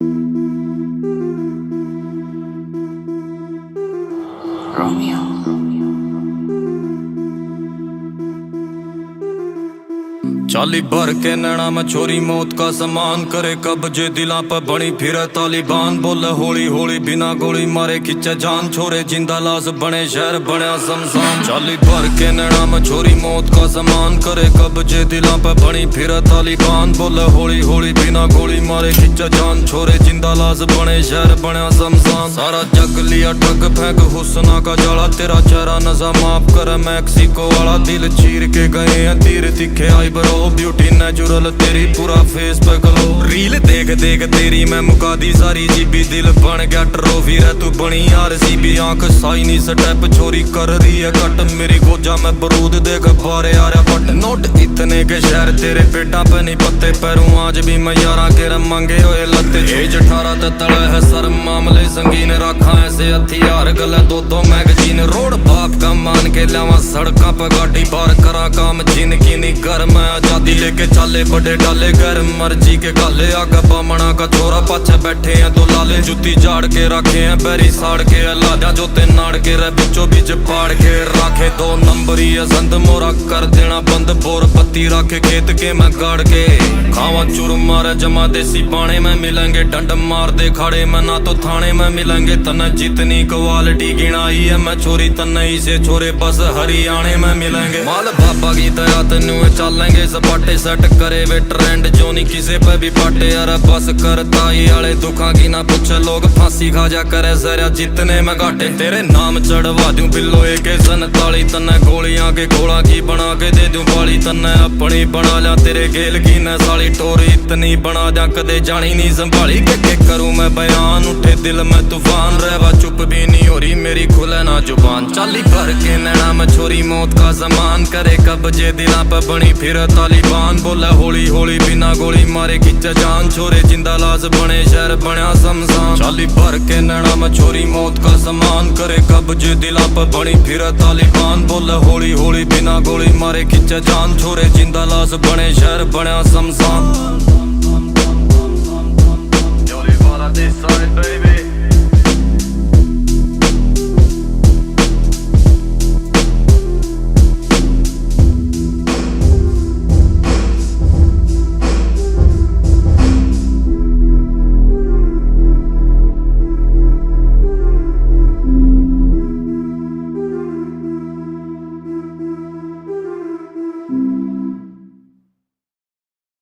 Romeo. चाली भर के नैना में छोरी मौत का सामान करे कब्जे दिला पर बनी फिरे तालिबान बोले होली होली बिना गोली मारे खिंचे जान छोरे जिंदा लाश बने शहर बने शमशान। चाली भर के नैना में छोरी मौत का सामान करे कब्जे दिला पर बनी फिरे तालिबान बोले होली होली बिना गोली मारे खिंचे जान छोरे जिंदा लाश बने शहर बने शमशान। सारा जग लिया ठग फेंक हुस्ना का जाला तेरा चेहरा नशा माफ कर मैक्सिको वाला दिल चीर के गए हैं तीर तिखे आई बरो ब्यूटी नेचुरल तेरी पूरा फेस पे ग्लो रील देख देख तेरी मैं मुका दी सारी जीबी दिल बन गया ट्रॉफी रे तू बनी आरसीबी आंख साइनी स्टेप छोरी कर रही है कट मेरी गोजा में बरूद देख बारे आ रहा बट नोट इतने के शहर तेरे पेटा पे नहीं पत्ते पैरों आज भी मैं यारा के मांगे हुए लत्ते एज 18 तले है सर मामले संगीन रखा ऐसे हथियार गले दो मैगजीन रोड बाप का मान के लावा सड़का पे गाड़ी बार करा काम जिनकी नहीं घर में आजादी लेके चाले बड़े डाले घर मर्जी के गाले आगे बामना का छोरा पाछे बैठे हैं दो लाले जुती झाड़ के रखे हैं बैरी साड़ के लाजा जोते नाड़ के रे बिचो बीच पाड़ के राखे दो नंबरी संद मोरा कर देना बंद बोर पत्ती रखे खेत के मैं गाड़ के खावा चुर मारे जमा देसी पाने में मिलेंगे डंड मार दे खाड़े में ना तो थाने में मिलेंगे तन जितनी क्वालिटी गिनाई है मैं छोरी तनई से छोरे बस हरियाणे में मिलेंगे माल बाबा की दया तेनू चलेंगे सपाटे सेट करे वे ट्रेंड जो नहीं किसी पे भी पाटे यार बस करता ही आले दुखा की ना पूछे लोग फांसी खा जा करे जरा जितने में घाटे तेरे नाम चढ़वा दूं बिल्लो एक 47 तन्ने गोलियां के घोड़ा की बना के दे दूं बाली तन्ने अपनी बना लिया तेरे गेल की न साली टोरी इतनी बना जा कदे जानी नहीं संभाली के करूं मैं बयान उठे दिल में तूफान रहवा चुप भी नहीं हो रही मेरी खुले ना जुबान चाली भर के नैना में छोरी मौत का सामान करे कब्जे दिला पे बनी फिर तालिबान बोला होली होली बिना गोली मारे खिंचे जान छोरे जिंदा लाश बने शहर बना शमशान। चाली भर के नैना में छोरी मौत का सामान करे कब्जे दिला पे बनी फिर तालिबान बोला होली होली बिना गोली मारे खिंचे जान छोरे जिंदा लाश बने शहर बना शमशान।